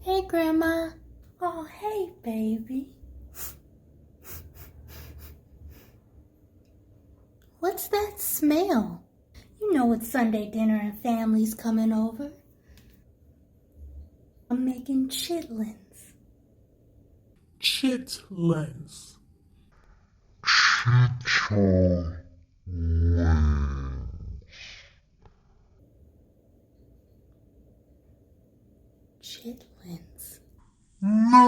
Hey, Grandma. Oh, hey, baby. What's that smell? You know it's Sunday dinner and family's coming over. I'm making chitlins. Chitterlings. Chitlins. No!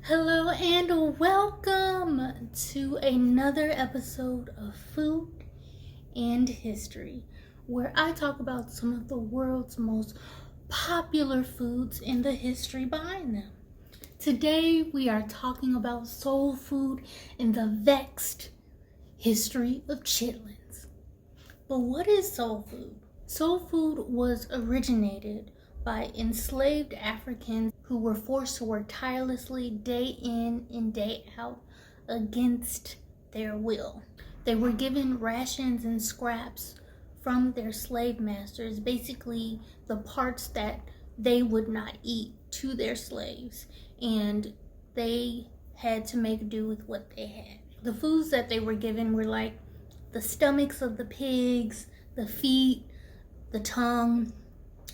Hello and welcome to another episode of Food and History, where I talk about some of the world's most popular foods and the history behind them. Today we are talking about soul food and the vexed history of chitlins. But what is soul food? Soul food was originated by enslaved Africans who were forced to work tirelessly day in and day out against their will. They were given rations and scraps from their slave masters, basically the parts that they would not eat to their slaves, and they had to make do with what they had. The foods that they were given were like the stomachs of the pigs, the feet, the tongue,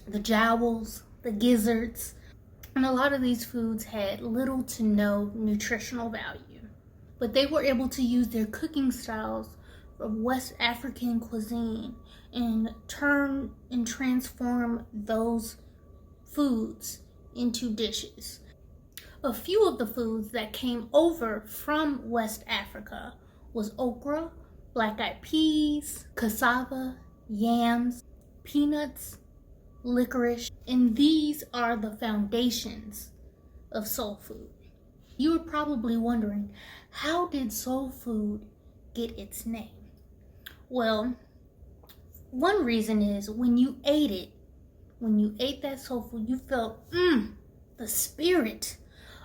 the jowls, the gizzards, and a lot of these foods had little to no nutritional value. But they were able to use their cooking styles from West African cuisine and turn and transform those foods into dishes. A few of the foods that came over from West Africa was okra, black-eyed peas, cassava, yams, peanuts, licorice, and these are the foundations of soul food. You are probably wondering, how did soul food get its name? Well, one reason is when you ate that soul food, you felt the spirit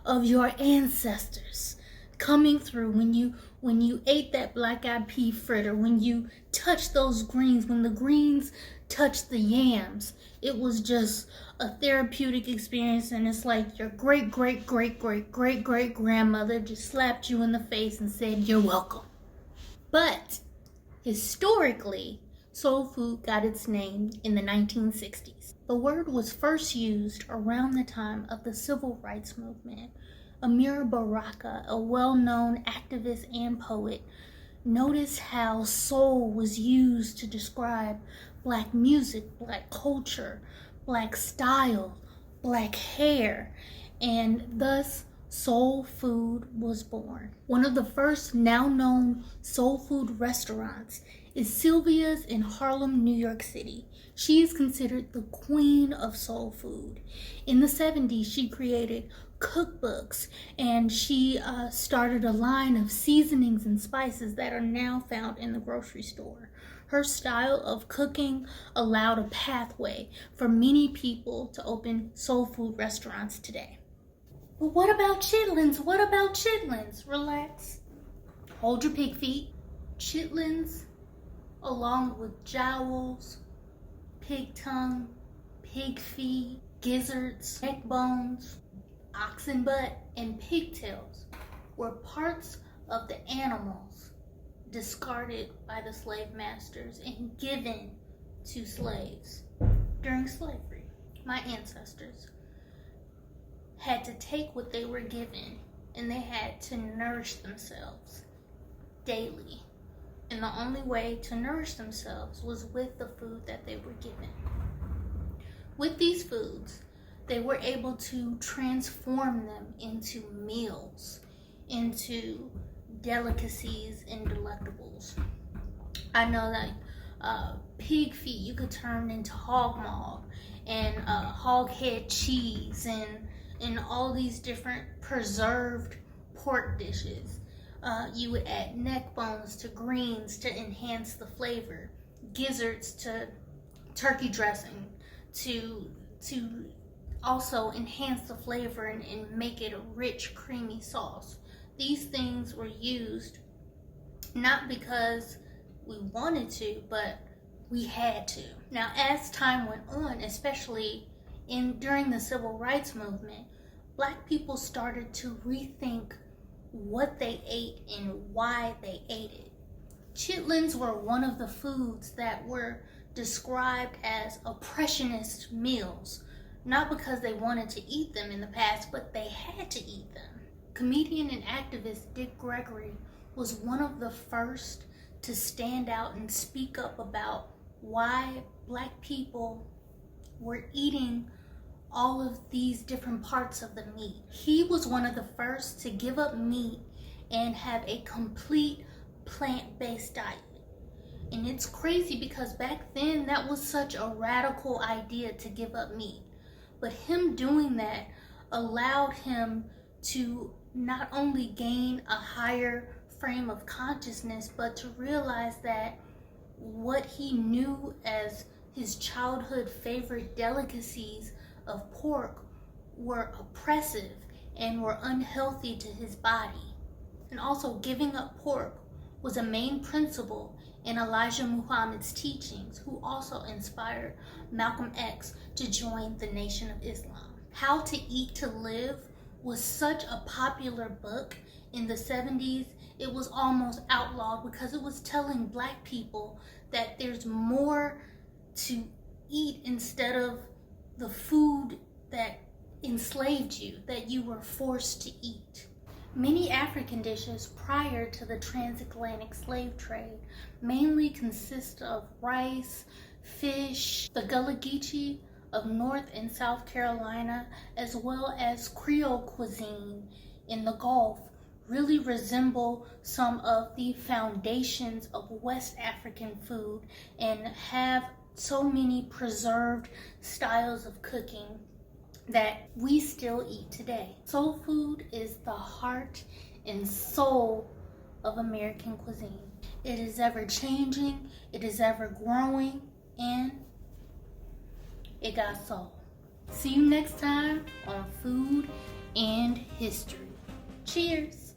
of your ancestors coming through. When you ate that black-eyed pea fritter, when you touched those greens, when the greens touched the yams, it was just a therapeutic experience, and it's like your great grandmother just slapped you in the face and said, "You're welcome." But historically, soul food got its name in the 1960s. The word was first used around the time of the civil rights movement. Amir Baraka, a well-known activist and poet, noticed how soul was used to describe Black music, Black culture, Black style, Black hair, and thus soul food was born. One of the first now known soul food restaurants is Sylvia's in Harlem, New York City. She is considered the queen of soul food. In the 70s, she created cookbooks, and she started a line of seasonings and spices that are now found in the grocery store. Her style of cooking allowed a pathway for many people to open soul food restaurants today. But what about chitlins? What about chitlins? Relax. Hold your pig feet. Chitlins, along with jowls, pig tongue, pig feet, gizzards, neck bones, oxen butt, and pigtails, were parts of the animals discarded by the slave masters and given to slaves during slavery. My ancestors had to take what they were given, and they had to nourish themselves daily. And the only way to nourish themselves was with the food that they were given. With these foods, they were able to transform them into meals, into delicacies and delectables. I know that pig feet you could turn into hog maw and hog head cheese and all these different preserved pork dishes. You would add neck bones to greens to enhance the flavor, gizzards to turkey dressing to also enhance the flavor and make it a rich, creamy sauce. These things were used not because we wanted to, but we had to. Now, as time went on, especially during the civil rights movement, Black people started to rethink what they ate and why they ate it. Chitlins were one of the foods that were described as oppressionist meals, not because they wanted to eat them in the past, but they had to eat them. Comedian and activist Dick Gregory was one of the first to stand out and speak up about why Black people were eating all of these different parts of the meat. He was one of the first to give up meat and have a complete plant-based diet. And it's crazy because back then that was such a radical idea to give up meat. But him doing that allowed him to not only gain a higher frame of consciousness, but to realize that what he knew as his childhood favorite delicacies of pork were oppressive and were unhealthy to his body. And also, giving up pork was a main principle in Elijah Muhammad's teachings, who also inspired Malcolm X to join the Nation of Islam. How to Eat to Live was such a popular book in the 70s, it was almost outlawed because it was telling Black people that there's more to eat instead of the food that enslaved you, that you were forced to eat. Many African dishes prior to the transatlantic slave trade mainly consist of rice, fish, the gullah geechee of North and South Carolina, as well as Creole cuisine in the Gulf, really resemble some of the foundations of West African food and have so many preserved styles of cooking that we still eat today. Soul food is the heart and soul of American cuisine. It is ever changing, it is ever growing, and it got soul. See you next time on Food and History. Cheers!